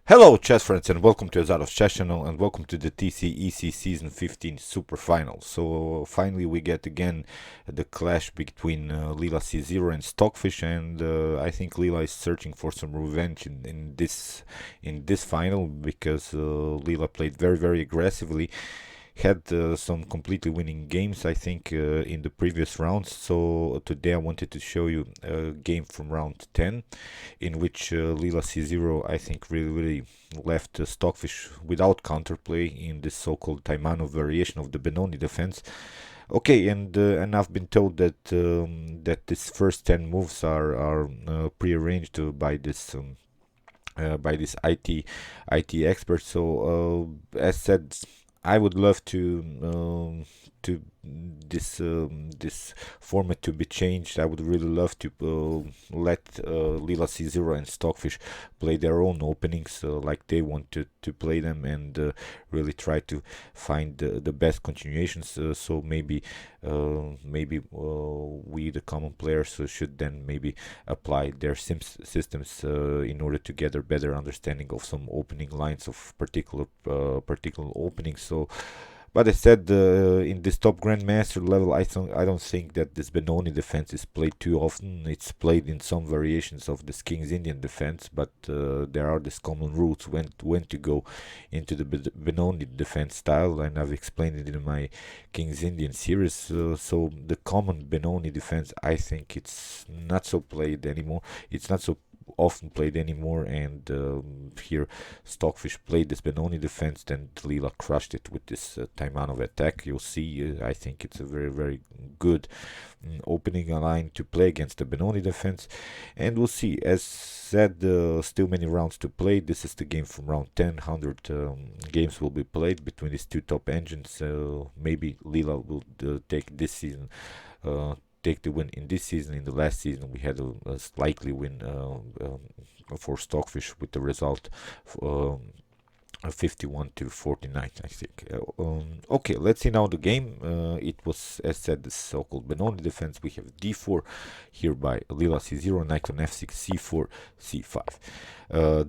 Hello chess friends and welcome to Azadov's chess channel and welcome to the TCEC season 15 super final. So finally we get again the clash between Lila C0 and Stockfish, and I think Lila is searching for some revenge in this final because Lila played very aggressively, had some completely winning games, I think, in the previous rounds. So today I wanted to show you a game from round 10 in which Lila C0, I think, really left Stockfish without counterplay in this so-called Taimanov variation of the Benoni defense. Okay, and I've been told that that this first 10 moves are prearranged by this IT expert. So as said, I would love to this format to be changed. I would really love to let Lila C0 and Stockfish play their own openings like they want to play them, and really try to find the best continuations. So maybe we, the common players, should then maybe apply their systems in order to get a better understanding of some opening lines of particular openings. So, but I said, in this top grandmaster level, I don't think that this Benoni defense is played too often. It's played in some variations of this King's Indian defense, but there are these common rules when to go into the Benoni defense style, and I've explained it in my King's Indian series. So the common Benoni defense, I think it's not so played anymore. It's not so often played anymore, and here Stockfish played this Benoni defense, then Lila crushed it with this Taimanov attack. You'll see, I think it's a very good opening line to play against the Benoni defense, and we'll see. As said, still many rounds to play. This is the game from round 10. 100 games will be played between these two top engines. Maybe Lila will take this season, take the win in this season. In the last season we had a slightly win for Stockfish with the result 51 to 49, I think. Okay, let's see now the game. It was, as said, the so-called Benoni defense. We have d4 here by Lila C0, knight on f6, c4, c5,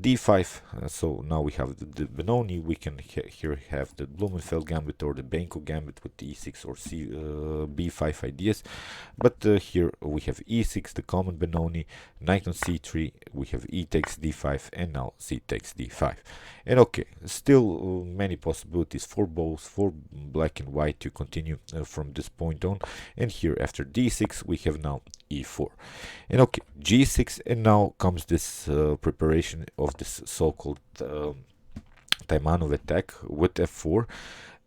d5. So now we have the Benoni. We can here have the Blumenfeld gambit or the Benko gambit with the e6 or b5 ideas. But here we have e6, the common Benoni, knight on c3. We have e takes d5, and now c takes d5. And okay, still many possibilities for both, for black and white, to continue from this point on. And here after d6 we have now e4, and okay, g6, and now comes this preparation of this so-called Taimanov attack with f4.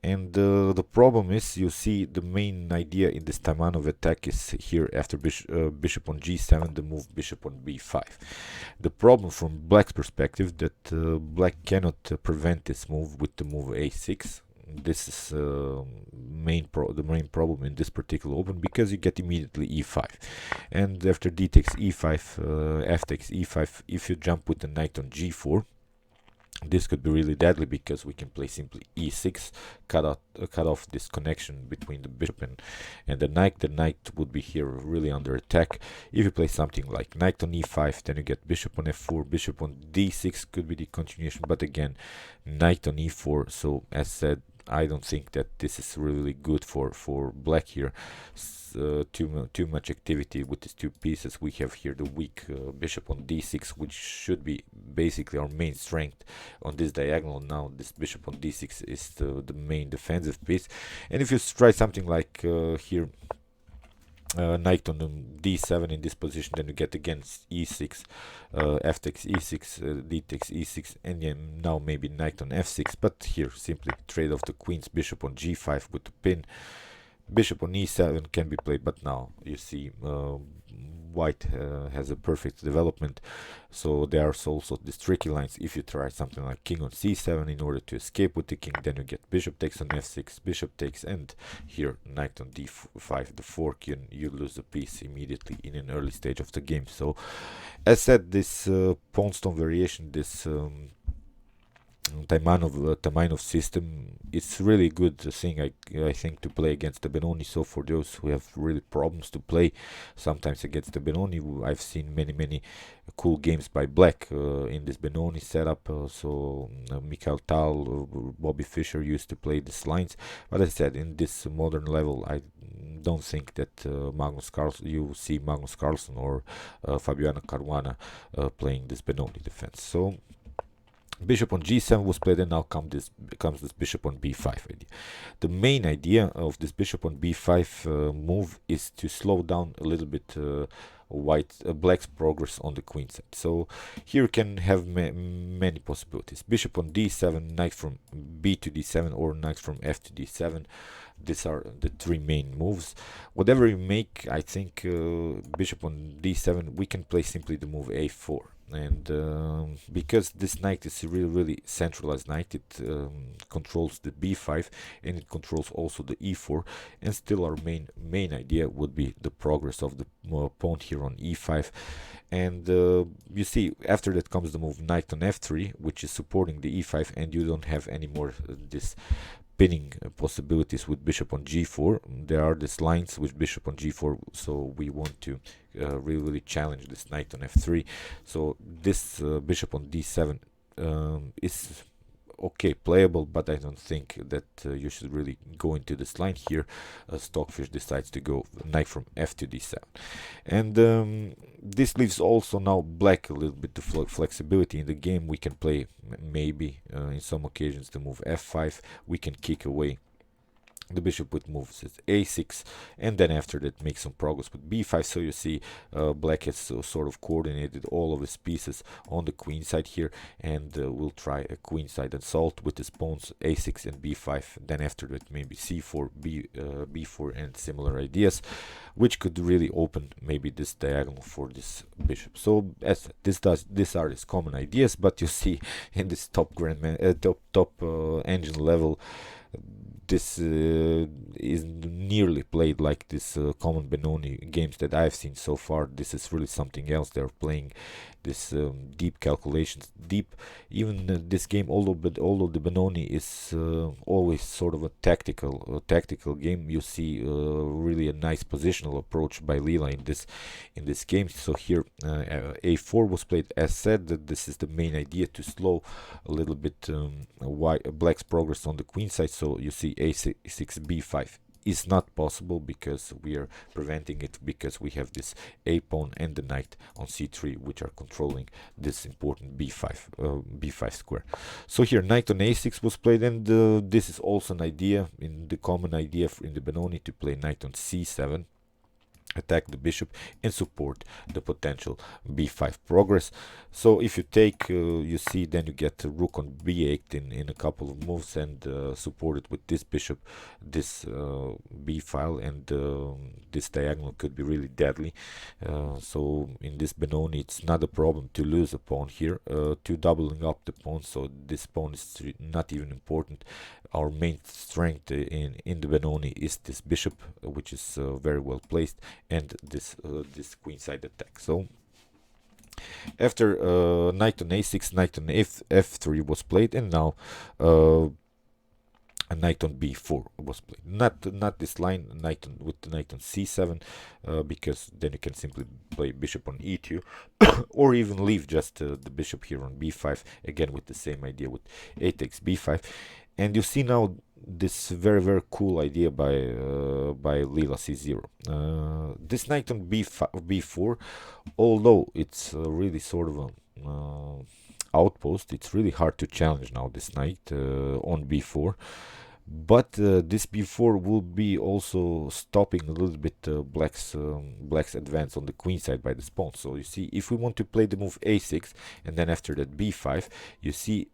And the problem is, you see, the main idea in this Taimanov attack is here after bishop on g7, the move bishop on b5. The problem from black's perspective that black cannot prevent this move with the move a6. This is the main problem in this particular open, because you get immediately e5, and after d takes e5, f takes e5. If you jump with the knight on g4, this could be really deadly, because we can play simply e6, cut off this connection between the bishop and the knight. The knight would be here really under attack. If you play something like knight on e5, then you get bishop on f4, bishop on d6 could be the continuation, but again, knight on e4. So as said, I don't think that this is really good for black here. Too much activity with these two pieces. We have here the weak bishop on d6, which should be basically our main strength on this diagonal. Now this bishop on d6 is the main defensive piece, and if you try something like here knight on d7 in this position, then you get against e6, f takes e6, d takes e6, and then now maybe knight on f6. But here simply trade off the queen's bishop on g5 with the pin. Bishop on e7 can be played, but now you see white has a perfect development. So there are also these tricky lines. If you try something like king on c7 in order to escape with the king, then you get bishop takes on f6, bishop takes, and here knight on d5, the fork, you lose a piece immediately in an early stage of the game. So as said, this pawn stone variation, this Taimanov system. It's really good thing, I think, to play against the Benoni. So for those who have really problems to play sometimes against the Benoni, I've seen many cool games by Black in this Benoni setup. Mikhail Tal, Bobby Fischer used to play these lines. But as I said, in this modern level, I don't think that you see Magnus Carlsen or Fabiano Caruana playing this Benoni defense. So bishop on g7 was played, and now comes this bishop on b5 idea. The main idea of this bishop on b5 move is to slow down a little bit black's progress on the queen side. So here you can have many possibilities. Bishop on d7, knight from b to d7, or knight from f to d7. These are the three main moves. Whatever you make, I think bishop on d7, we can play simply the move a4. And because this knight is a really centralized knight, it controls the b5 and it controls also the e4, and still our main idea would be the progress of the pawn here on e5. And you see, after that comes the move knight on f3, which is supporting the e5, and you don't have any more this pinning possibilities with bishop on g4. There are these lines with bishop on g4, so we want to really challenge this knight on f3. So this bishop on d7 is okay, playable, but I don't think that you should really go into this line here. Stockfish decides to go knight from f to d7, and this leaves also now black a little bit of flexibility in the game. We can play maybe in some occasions the move f5. We can kick away the bishop with moves a6, and then after that make some progress with b5. So you see black has sort of coordinated all of his pieces on the queen side here, and we'll try a queen side assault with his pawns a6 and b5. Then after that maybe c4, b4, and similar ideas, which could really open maybe this diagonal for this bishop. So as these are his common ideas, but you see in this top engine level, this is nearly played like this common Benoni games that I've seen so far. This is really something else. They're playing this deep calculations, even this game, although the Benoni is always sort of a tactical game. You see really a nice positional approach by Lila in this game. So here a4 was played. As said, that this is the main idea, to slow a little bit black's progress on the queen side. So you see a6 b5 is not possible because we are preventing it, because we have this a pawn and the knight on c3, which are controlling this important b5 square. So here knight on a6 was played, and this is also an idea, in the common idea in the Benoni, to play knight on c7, attack the bishop and support the potential b5 progress. So if you take, you see, then you get rook on b8 in a couple of moves, and support it with this bishop, this b file, and this diagonal could be really deadly. So in this Benoni, it's not a problem to lose a pawn here, to doubling up the pawn. So this pawn is not even important. Our main strength in the Benoni is this bishop, which is very well placed, and this queenside attack. So after knight on a6, knight on f3 was played, and now a knight on b4 was played. Not this line, with the knight on c7, because then you can simply play bishop on e2, or even leave just the bishop here on b5, again with the same idea with a takes b5. And you see now this very cool idea by Lila C0. This knight on b4, although it's really sort of an outpost, it's really hard to challenge now this knight on b4. But this b4 will be also stopping a little bit black's advance on the queen side by this pawn. So you see, if we want to play the move a6 and then after that b5, you see,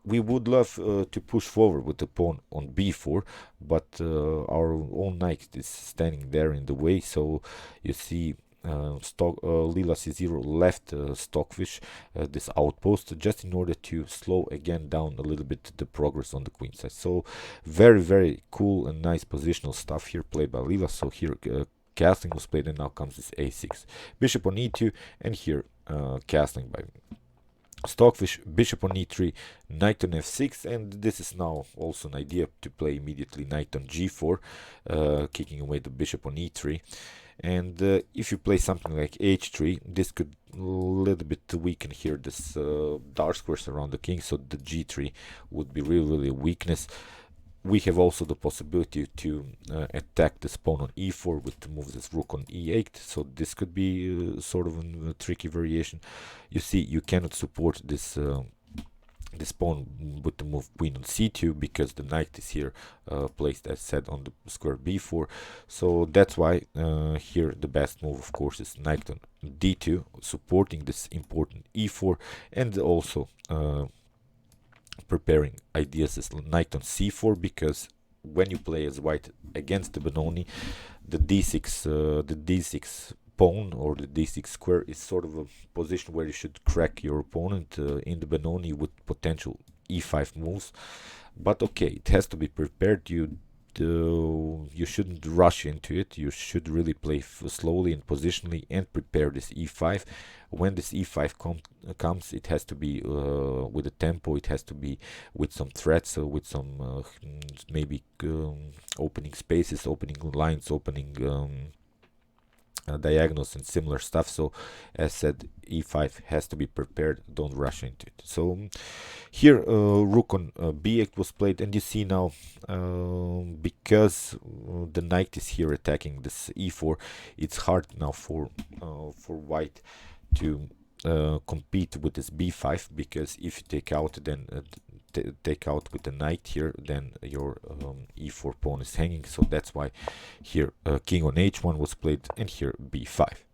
we would love to push forward with the pawn on b4, but our own knight is standing there in the way. So you see, Lila C0 left Stockfish, this outpost, just in order to slow again down a little bit the progress on the queen side. So very cool and nice positional stuff here played by Lila. So here castling was played, and now comes this a6, bishop on e2, and here castling by Stockfish, bishop on e3, knight on f6, and this is now also an idea to play immediately knight on g4, kicking away the bishop on e3. And if you play something like h3, this could a little bit weaken here this dark squares around the king, so the g3 would be really a weakness. We have also the possibility to attack this pawn on e4 with the move this rook on e8, so this could be sort of a tricky variation. You see, you cannot support this this pawn with the move queen on c2 because the knight is here placed, as said, on the square b4. So that's why here the best move, of course, is knight on d2, supporting this important e4, and also preparing ideas as knight on c4, because when you play as white against the Benoni, the d6 pawn or the d6 square is sort of a position where you should crack your opponent in the Benoni with potential e5 moves. But okay, it has to be prepared. You shouldn't rush into it. You should really play slowly and positionally and prepare this e5. When this e5 comes, it has to be with a tempo. It has to be with some threats, with some maybe opening spaces, opening lines, opening diagonals and similar stuff. So as said, e5 has to be prepared, don't rush into it. So here rook on b8 was played, and you see now because the knight is here attacking this e4, it's hard now for white to compete with this b5, because if you take out, then take out with the knight here, then your e4 pawn is hanging. So that's why here king on h1 was played, and here b5.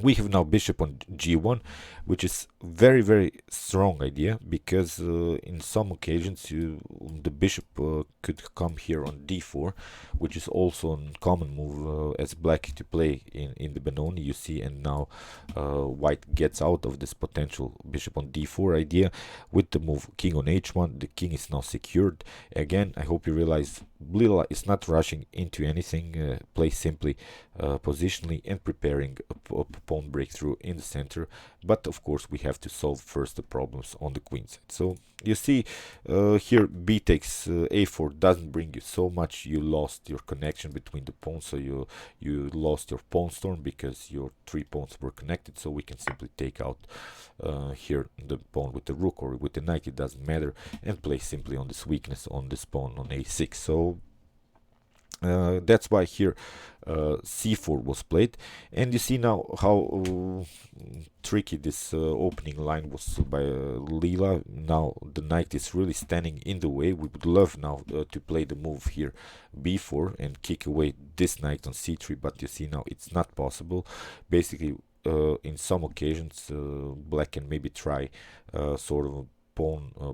We have now bishop on g1, which is very strong idea, because in some occasions the bishop could come here on d4, which is also a common move as black to play in the Benoni, you see. And now white gets out of this potential bishop on d4 idea with the move king on h1. The king is now secured. Again, I hope you realize Lila is not rushing into anything, play simply positionally and preparing a pawn breakthrough in the center. But of course we have to solve first the problems on the queen side. So you see here b takes a4 doesn't bring you so much. You lost your connection between the pawns, so you lost your pawn storm because your three pawns were connected. So we can simply take out here the pawn with the rook or with the knight, it doesn't matter, and play simply on this weakness on this pawn on a6. So that's why here c4 was played, and you see now how tricky this opening line was by Lila. Now the knight is really standing in the way. We would love now to play the move here b4 and kick away this knight on c3, but you see now it's not possible. Basically in some occasions black can maybe try sort of a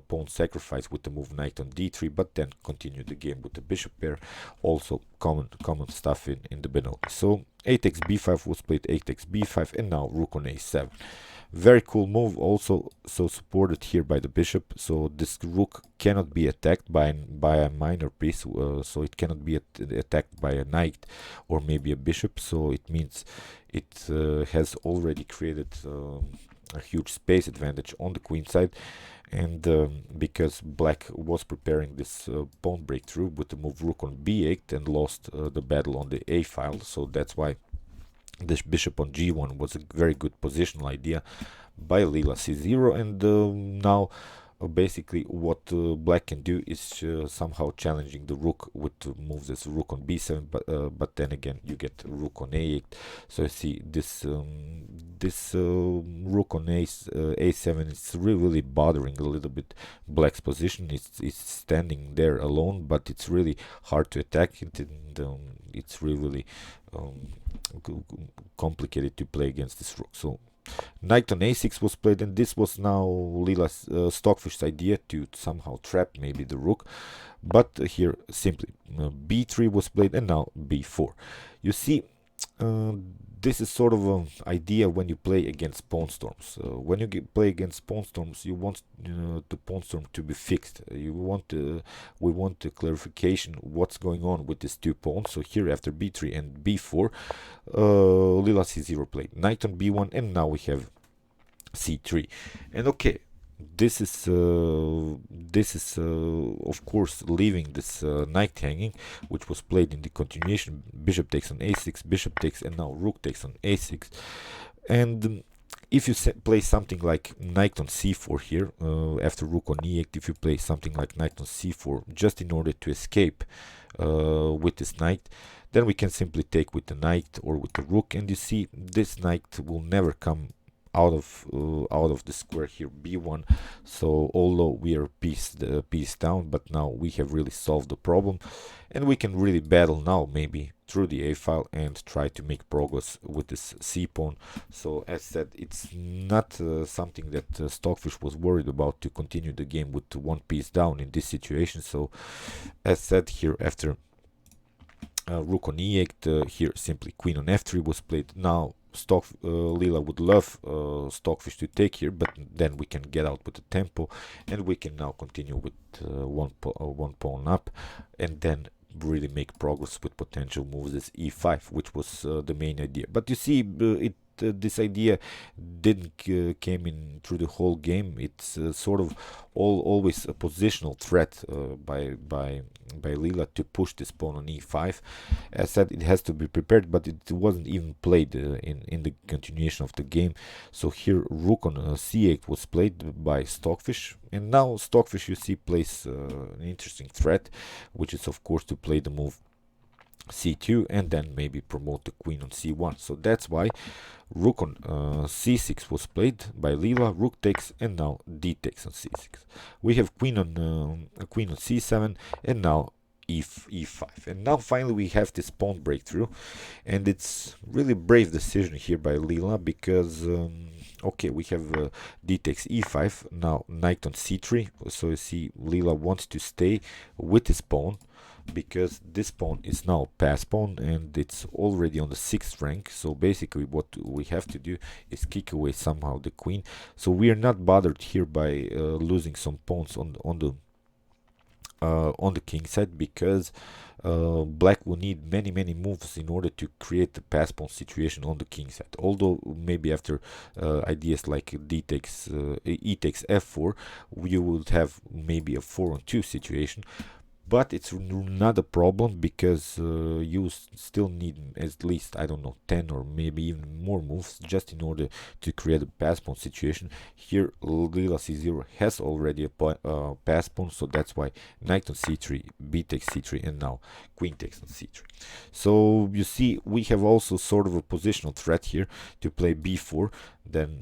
pawn sacrifice with the move knight on d3, but then continue the game with the bishop pair. Also common stuff in the Benoni. So 8x b5 was played, 8x b5, and now rook on a7. Very cool move, also so supported here by the bishop. So this rook cannot be attacked by a minor piece, so it cannot be attacked by a knight or maybe a bishop. So it means it has already created a huge space advantage on the queen side. And because black was preparing this pawn breakthrough with the move rook on b8 and lost the battle on the a file, so that's why this bishop on g1 was a very good positional idea by Lila c0. And now basically what black can do is somehow challenging the rook with moves as rook on b7, but then again you get rook on a8. So you see this rook on a7 is really bothering a little bit black's position. It's standing there alone, but it's really hard to attack it, and it's really complicated to play against this rook. So knight on a6 was played, and this was now Lila's Stockfish's idea to somehow trap maybe the rook. But here simply b3 was played, and now b4. You see, this is sort of an idea when you play against pawn storms. When you play against pawn storms, you want the pawn storm to be fixed. We want a clarification what's going on with these two pawns. So here after b3 and b4, Lila c0 played knight on b1, and now we have c3. And okay, this is of course leaving this knight hanging, which was played in the continuation. Bishop takes on a6, bishop takes, and now rook takes on a6. And if you play something like knight on c4 here, after rook on e8, if you play something like knight on c4 just in order to escape with this knight, then we can simply take with the knight or with the rook, and you see this knight will never come out of the square here, b1. So although we are piece down, but now we have really solved the problem, and we can really battle now maybe through the a file and try to make progress with this c pawn. So as said, it's not something that Stockfish was worried about, to continue the game with one piece down in this situation. So as said here, after rook on e8, here simply queen on f3 was played. Now Lila would love Stockfish to take here, but then we can get out with the tempo, and we can now continue with one pawn up, and then really make progress with potential moves as e5, which was the main idea. But you see, this idea didn't came in through the whole game. It's sort of always a positional threat by Lila to push this pawn on e5. As said, it has to be prepared, but it wasn't even played in the continuation of the game. So here rook on c8 was played by Stockfish, and now Stockfish, you see, plays an interesting threat, which is of course to play the move c2 and then maybe promote the queen on c1. So that's why rook on c6 was played by Lila, rook takes, and now d takes on c6. We have queen on c7, and now e5. And now finally we have this pawn breakthrough, and it's really brave decision here by Lila, because okay, we have d takes e5, now knight on c3. So you see, Lila wants to stay with his pawn, because this pawn is now pass pawn and it's already on the 6th rank. So basically what we have to do is kick away somehow the queen. So we are not bothered here by losing some pawns on the king side, because black will need many moves in order to create the pass pawn situation on the king side. Although maybe after ideas like e takes f4, we would have maybe a 4-on-2 situation. But it's not a problem, because you still need at least, I don't know, 10 or maybe even more moves just in order to create a pass pawn situation. Here Lila c0 has already a pass pawn, so that's why knight on c3, b takes c3, and now queen takes on c3. So you see, we have also sort of a positional threat here to play b4, then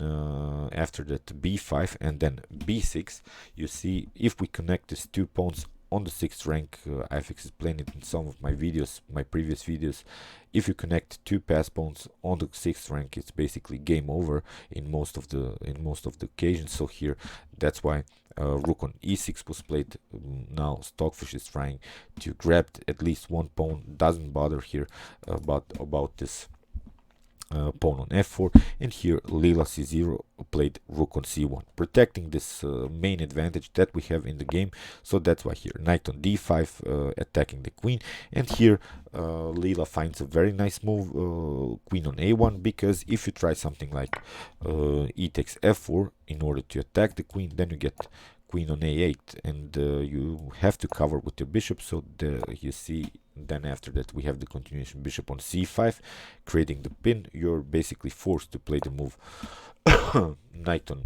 after that b5, and then b6. You see, if we connect these two pawns on the 6th rank, I've explained it in some of my videos, my previous videos. If you connect two pass pawns on the 6th rank, it's basically game over in most of the occasions. So here, that's why rook on e6 was played. Now Stockfish is trying to grab at least one pawn, doesn't bother here about this pawn on f4, and here Lila c0 played rook on c1, protecting this main advantage that we have in the game. So that's why here knight on d5, attacking the queen, and here Lila finds a very nice move, queen on a1, because if you try something like e takes f4 in order to attack the queen, then you get queen on a8, and you have to cover with your bishop. So you see, then after that we have the continuation bishop on c5, creating the pin. You're basically forced to play the move knight on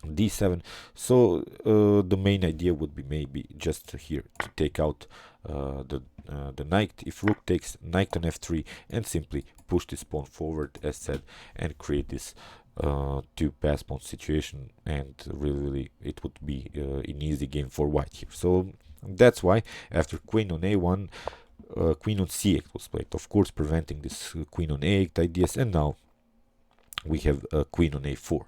d7. So the main idea would be maybe just here to take out the knight. If rook takes, knight on f3, and simply push this pawn forward, as said, and create this two pass pawn situation, and really it would be an easy game for white here. So that's why after queen on a1, queen on c8 was played, of course preventing this queen on a8 ideas, and now we have queen on a4,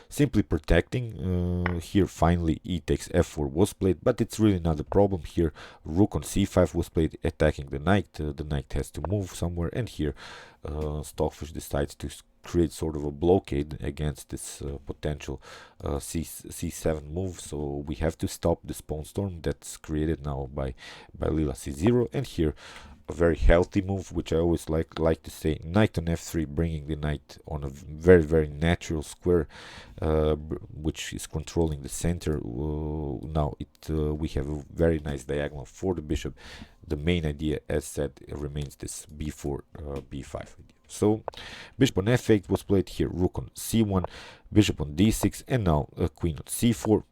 simply protecting. Here finally e takes f4 was played, but it's really not a problem. Here rook on c5 was played, attacking the knight. The knight has to move somewhere, and here Stockfish decides to create sort of a blockade against this potential c7 move. So we have to stop this pawn storm that's created now by Lila c0, and here a very healthy move, which I always like to say. Knight on f3, bringing the knight on a very natural square, which is controlling the center. Now we have a very nice diagonal for the bishop. The main idea, as said, remains this b4 b5. So bishop on f8 was played here. Rook on c1, bishop on d6, and now queen on c4.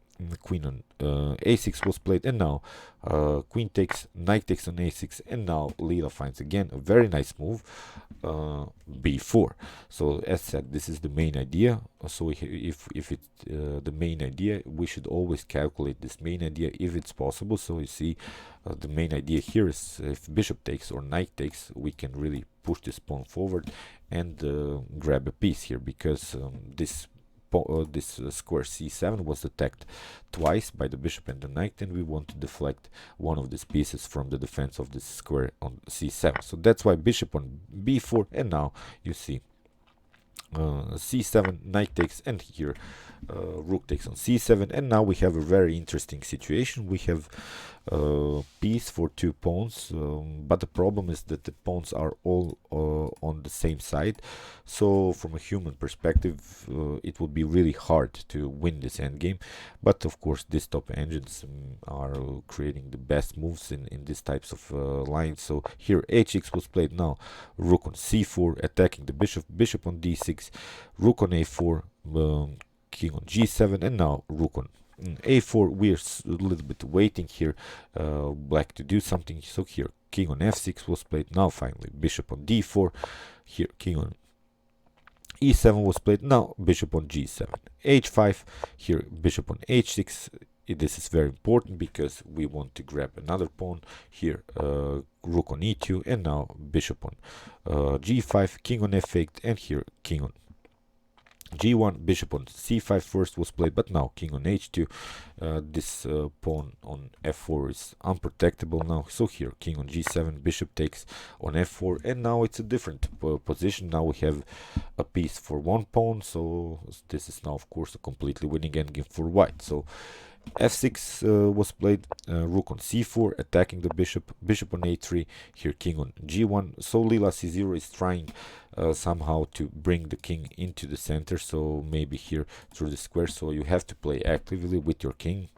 Queen on a6 was played, and now queen takes, knight takes on a6, and now Lila finds again a very nice move, b4. So as said, this is the main idea. So if it's the main idea, we should always calculate this main idea if it's possible. So you see, the main idea here is if bishop takes or knight takes, we can really push this pawn forward and grab a piece here, because this square c7 was attacked twice by the bishop and the knight, and we want to deflect one of these pieces from the defense of this square on c7. So that's why bishop on b4, and now you see c7, knight takes, and here rook takes on c7, and now we have a very interesting situation. We have piece for two pawns, but the problem is that the pawns are all on the same side. So from a human perspective, it would be really hard to win this endgame. But of course, these top engines are creating the best moves in these types of lines. So here h6 was played. Now rook on c4, attacking the bishop on d6, rook on a4, king on g7, and now rook on a4. We're a little bit waiting here, black to do something. So here king on f6 was played. Now finally bishop on d4, here king on e7 was played. Now bishop on g7, h5, here bishop on h6. This is very important because we want to grab another pawn here, rook on e2, and now bishop on g5, king on f8, and here king on g1, bishop on c5 first was played, but now king on h2. This pawn on f4 is unprotectable now. So here king on g7, bishop takes on f4, and now it's a different position. Now we have a piece for one pawn, so this is now of course a completely winning endgame for white. So f6 was played, rook on c4, attacking the bishop on a3, here king on g1. So Lila c0 is trying somehow to bring the king into the center, so maybe here through the square. So you have to play actively with your king,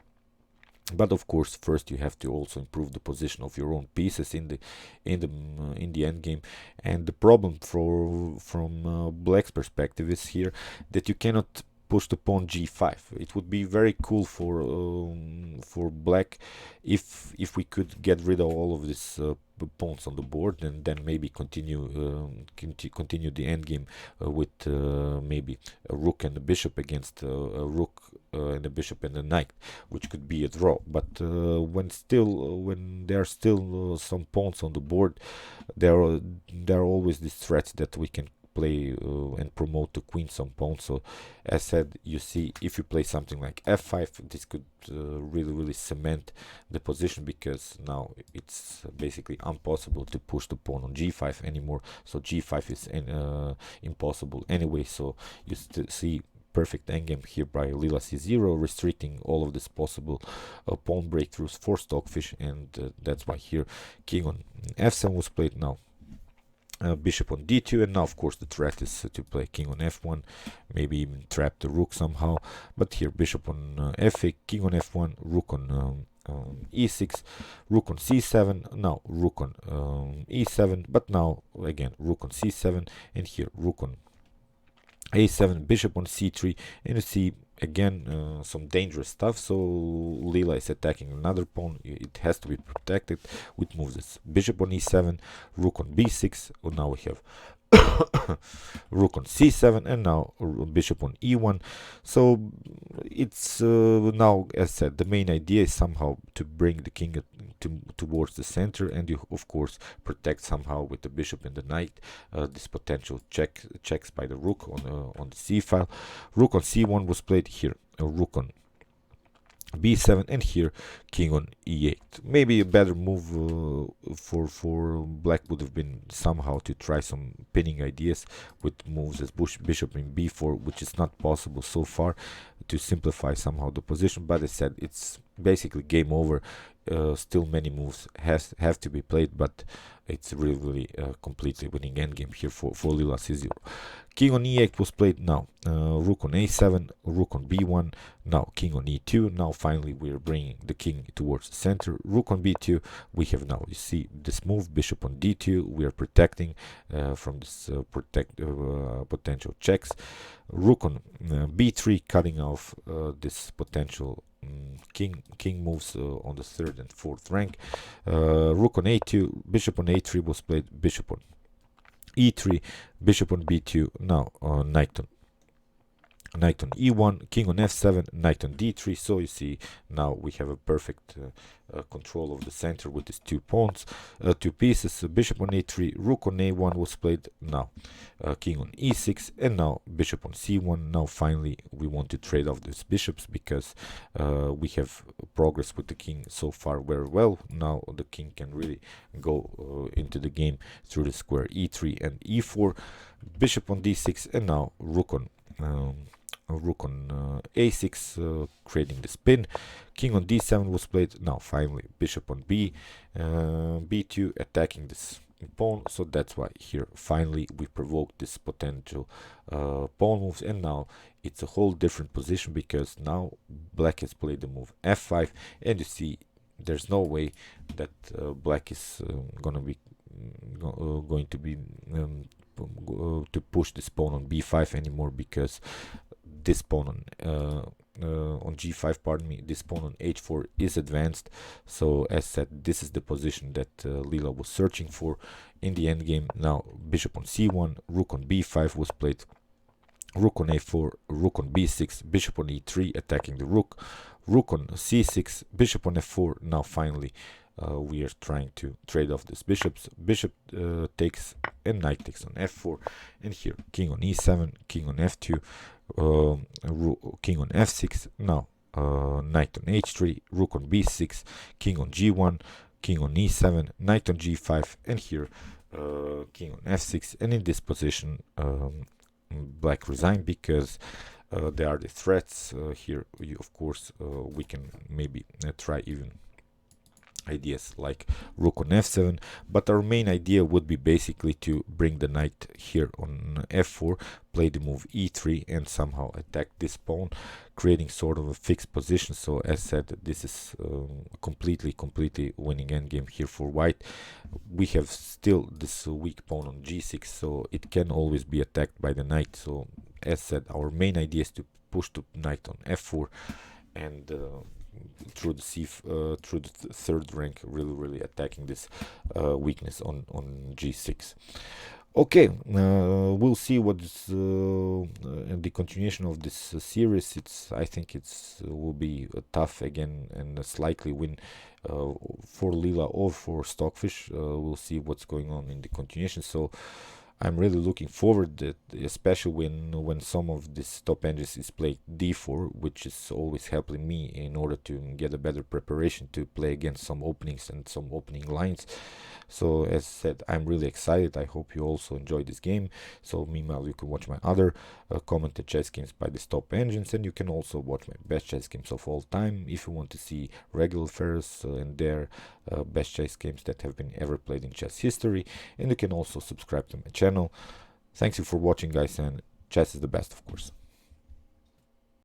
but of course first you have to also improve the position of your own pieces in the end game. And the problem from black's perspective is here that you cannot push the pawn g5. It would be very cool for black if we could get rid of all of these pawns on the board, and then maybe continue the endgame with maybe a rook and a bishop against a rook and a bishop and a knight, which could be a draw. But when there are still some pawns on the board, there are always these threats that we can play and promote the queen some pawns. So as said, you see, if you play something like f5, this could really cement the position, because now it's basically impossible to push the pawn on g5 anymore. So g5 is impossible anyway. So you still see perfect endgame here by Lila c0, restricting all of this possible pawn breakthroughs for Stockfish, and that's why here king on f7 was played. Now bishop on d2, and now of course the threat is to play king on f1, maybe even trap the rook somehow. But here bishop on f8, king on f1, rook on e6, rook on c7, now rook on e7, but now again rook on c7, and here rook on a7, bishop on c3, and you see again some dangerous stuff. So Lila is attacking another pawn. It has to be protected with moves. Bishop on e7, rook on b6. Oh, now we have rook on c7, and now bishop on e1. So it's now, as said, the main idea is somehow to bring the king towards the center, and you of course protect somehow with the bishop and the knight this potential checks by the rook on the c file. Rook on c1 was played here. Rook on B7, and here king on E8. Maybe a better move for black would have been somehow to try some pinning ideas with moves as bishop in B4, which is not possible so far, to simplify somehow the position. But I said it's basically game over. Still many moves have to be played, but it's really completely winning endgame here for Lila C0. King on E8 was played now. Rook on A7, rook on B1, now king on E2. Now finally we're bringing the king towards the center. Rook on B2, we have now, you see this move, bishop on D2, we are protecting from this potential checks. Rook on B3, cutting off this potential king moves on the third and fourth rank. Rook on A2, bishop on A3 was played, bishop on E3, bishop on B2, now knight on E1, king on F7, knight on D3. So you see now we have a perfect control of the center with these two pawns, two pieces. Bishop on A3, rook on A1 was played, now king on E6, and now bishop on C1. Now finally we want to trade off these bishops because we have progress with the king so far very well. Now the king can really go into the game through the square E3 and E4, bishop on D6, and now rook on A6, creating the spin. King on D7 was played. Now finally bishop on B2, attacking this pawn. So that's why here finally we provoked this potential pawn moves, and now it's a whole different position because now black has played the move F5, and you see there's no way that black is going to be to push this pawn on B5 anymore, because this pawn on G5, pardon me, this pawn on H4 is advanced. So as said, this is the position that Lila was searching for in the endgame. Now bishop on C1, rook on B5 was played, rook on A4, rook on B6, bishop on E3, attacking the rook, rook on C6, bishop on F4. Now finally we are trying to trade off these bishops. Bishop takes and knight takes on F4, and here king on E7, king on F2, king on F6. Now knight on H3, rook on B6, king on G1, king on E7, knight on G5, and here king on F6. And in this position black resigned because there are the threats here. Of course we can maybe try even ideas like rook on F7, but our main idea would be basically to bring the knight here on F4, play the move E3, and somehow attack this pawn, creating sort of a fixed position. So as said, this is completely winning endgame here for white. We have still this weak pawn on G6, so it can always be attacked by the knight. So as said, our main idea is to push the knight on F4 and through the third rank, really attacking this weakness on G6. Okay, we'll see what's in the continuation of this series. I think it's will be tough again and a slightly win for Lila or for Stockfish. We'll see what's going on in the continuation. So I'm really looking forward that, especially when some of this top engines is played D4, which is always helping me in order to get a better preparation to play against some openings and some opening lines. So as said, I'm really excited. I hope you also enjoy this game. So meanwhile, you can watch my other commented chess games by the top engines, and you can also watch my best chess games of all time if you want to see regular affairs and their best chess games that have been ever played in chess history. And you can also subscribe to my channel. Thanks you for watching, guys, and chess is the best, of course.